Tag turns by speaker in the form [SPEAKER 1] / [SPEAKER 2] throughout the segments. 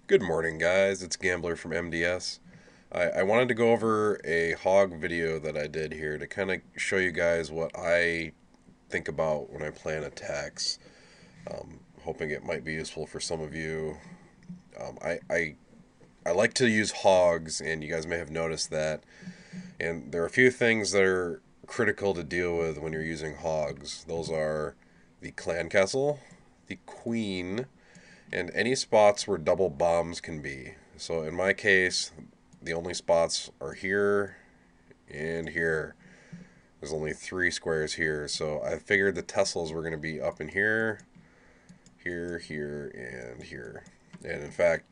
[SPEAKER 1] Good morning, guys. It's Gambler from MDS. I wanted to go over a hog video that I did here to kind of show you guys what I think about when I plan attacks. Hoping it might be useful for some of you. I like to use hogs, and you guys may have noticed that. And there are a few things that are critical to deal with when you're using hogs. Those are the clan castle, the queen, and any spots where double bombs can be. So in my case, the only spots are here and here. There's only 3 squares here, so I figured the Teslas were going to be up in here, here, and here. And in fact,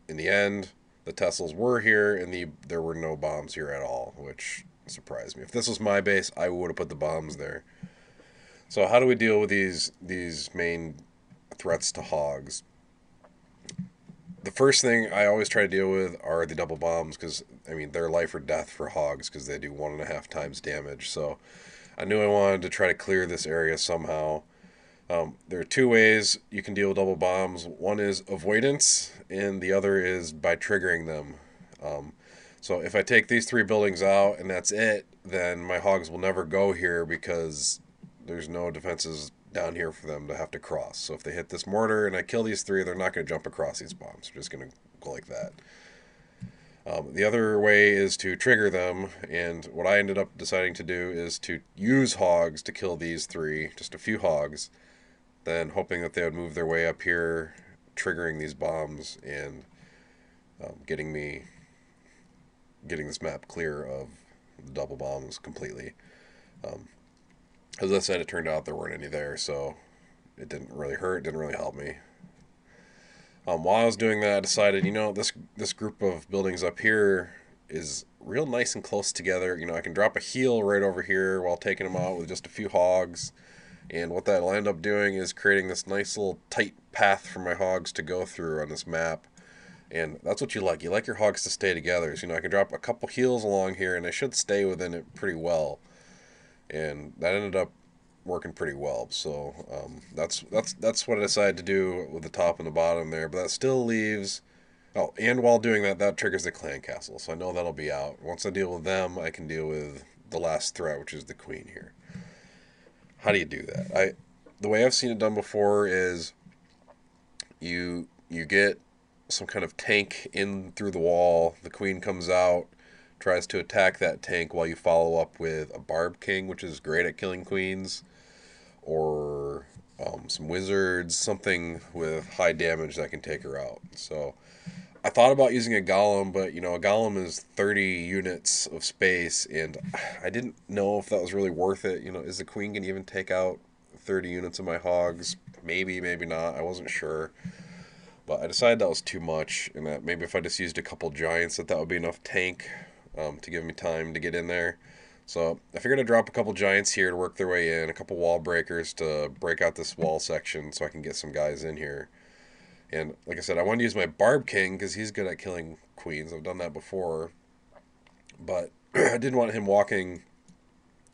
[SPEAKER 1] in the end, the Teslas were here, and there were no bombs here at all, which surprised me. If this was my base, I would have put the bombs there. So how do we deal with these main threats to hogs? The first thing I always try to deal with are the double bombs because they're life or death for hogs because they do 1.5 times damage. So I knew I wanted to try to clear this area somehow. There are 2 ways you can deal with double bombs. One is avoidance, and the other is by triggering them. So if I take these 3 buildings out and that's it, then my hogs will never go here because there's no defenses down here for them to have to cross. So if they hit this mortar and I kill these 3, they're not going to jump across these bombs. They're just going to go like that. The other way is to trigger them, and what I ended up deciding to do is to use hogs to kill these 3, just a few hogs, then hoping that they would move their way up here, triggering these bombs, and getting this map clear of the double bombs completely. As I said, it turned out there weren't any there, so it didn't really hurt, it didn't really help me. While I was doing that, I decided, this group of buildings up here is real nice and close together. I can drop a heel right over here while taking them out with just a few hogs. And what that'll end up doing is creating this nice little tight path for my hogs to go through on this map. And that's what you like. You like your hogs to stay together. So, I can drop a couple heels along here and they should stay within it pretty well. And that ended up working pretty well. So that's what I decided to do with the top and the bottom there. But that still leaves. Oh, and while doing that, that triggers the clan castle. So I know that'll be out. Once I deal with them, I can deal with the last threat, which is the queen here. How do you do that? The way I've seen it done before is you get some kind of tank in through the wall. The queen comes out, tries to attack that tank while you follow up with a barb king, which is great at killing queens, or some wizards, something with high damage that can take her out. So I thought about using a golem, but a golem is 30 units of space, and I didn't know if that was really worth it. Is the queen gonna even take out 30 units of my hogs? Maybe, maybe not. I wasn't sure, but I decided that was too much, and that maybe if I just used a couple giants, that would be enough tank to give me time to get in there. So I figured I'd drop a couple giants here to work their way in, a couple wall breakers to break out this wall section so I can get some guys in here. And like I said, I wanted to use my Barb King because he's good at killing queens. I've done that before. But I didn't want him walking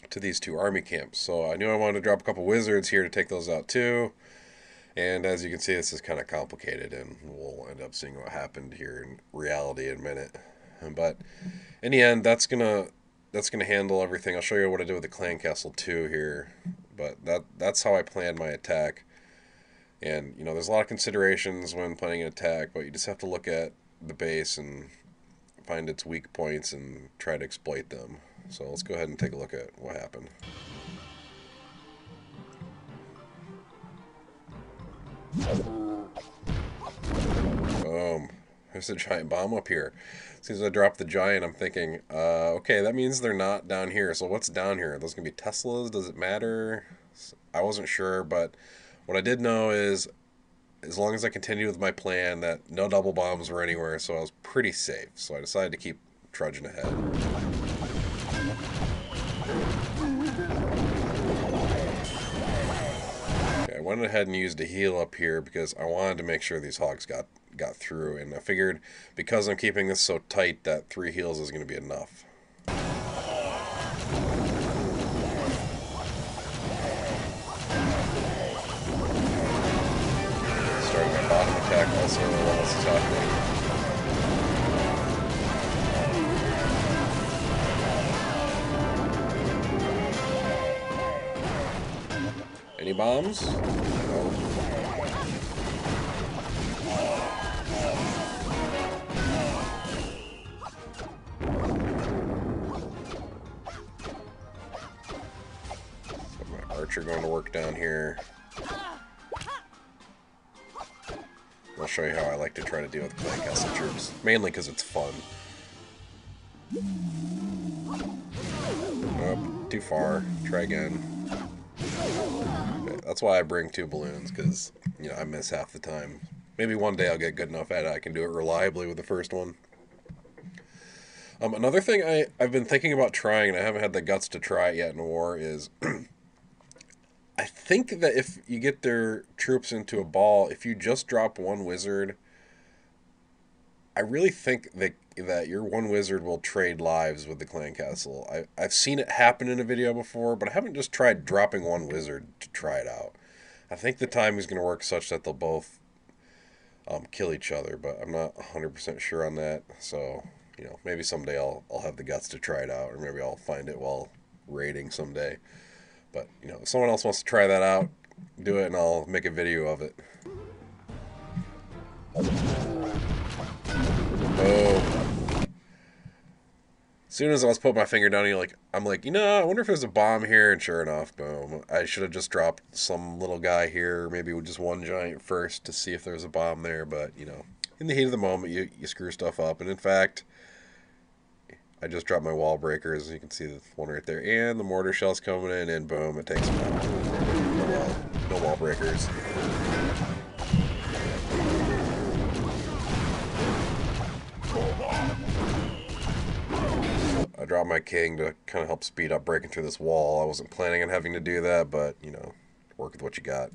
[SPEAKER 1] to these 2 army camps. So I knew I wanted to drop a couple wizards here to take those out too. And as you can see, this is kind of complicated, and we'll end up seeing what happened here in reality in a minute. But in the end, that's gonna handle everything. I'll show you what I did with the clan castle too here. But that's how I planned my attack. And, there's a lot of considerations when planning an attack, but you just have to look at the base and find its weak points and try to exploit them. So let's go ahead and take a look at what happened. Boom. There's a giant bomb up here. As soon as I drop the giant, I'm thinking, okay, that means they're not down here. So what's down here? Are those going to be Teslas? Does it matter? I wasn't sure, but what I did know is, as long as I continued with my plan, that no double bombs were anywhere, so I was pretty safe. So I decided to keep trudging ahead. Okay, I went ahead and used a heal up here because I wanted to make sure these hogs got through, and I figured because I'm keeping this so tight that 3 heals is going to be enough. Starting my bottom attack castle while this is happening. Any bombs? No. So my archer going to work down here. I'll show you how I like to try to deal with clan castle troops. Mainly because it's fun. Nope, too far. Try again. Okay, that's why I bring 2 balloons, because, you know, I miss half the time. Maybe one day I'll get good enough at it I can do it reliably with the first one. Another thing I've been thinking about trying, and I haven't had the guts to try it yet in war, is I think that if you get their troops into a ball, if you just drop 1 wizard, I really think that your 1 wizard will trade lives with the clan castle. I've seen it happen in a video before, but I haven't just tried dropping 1 wizard to try it out. I think the timing's going to work such that they'll both kill each other, but I'm not 100% sure on that. So, you know, maybe someday I'll have the guts to try it out, or maybe I'll find it while raiding someday. But, you know, if someone else wants to try that out, do it and I'll make a video of it. Oh. As soon as I was putting my finger down, I'm like, you know, I wonder if there's a bomb here, and sure enough, boom. I should have just dropped some little guy here, maybe with just 1 giant first to see if there was a bomb there, but, you know, in the heat of the moment, you screw stuff up, and in fact, I just dropped my wall breakers, as you can see the one right there, and the mortar shell's coming in, and boom, it takes them out. No wall breakers. I dropped my king to kind of help speed up breaking through this wall. I wasn't planning on having to do that, but, you know, work with what you got.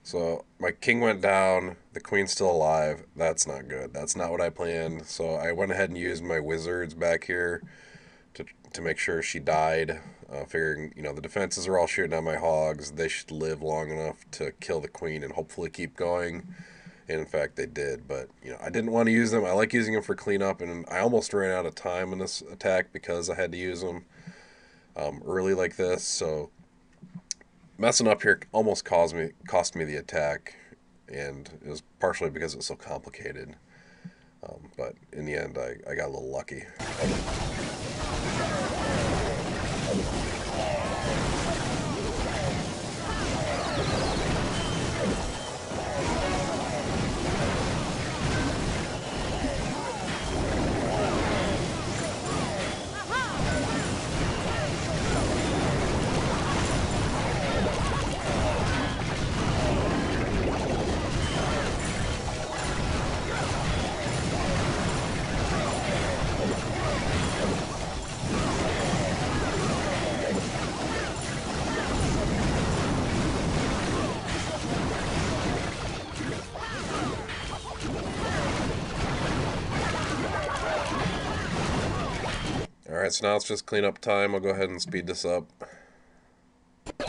[SPEAKER 1] So my king went down, the queen's still alive. That's not good. That's not what I planned. So I went ahead and used my wizards back here to make sure she died. Figuring, you know, the defenses are all shooting at my hogs. They should live long enough to kill the queen and hopefully keep going. And in fact, they did. But, you know, I didn't want to use them. I like using them for cleanup, and I almost ran out of time in this attack because I had to use them early like this. So messing up here almost cost me the attack, and it was partially because it was so complicated. But in the end, I got a little lucky. Alright, so now it's just cleanup time. I'll go ahead and speed this up. I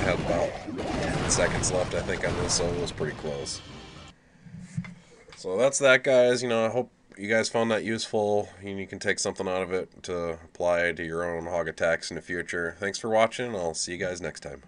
[SPEAKER 1] had about 10 seconds left, I think, on this, so it was pretty close. So that's that, guys. You know, I hope you guys found that useful, and you can take something out of it to apply to your own hog attacks in the future. Thanks for watching. I'll see you guys next time.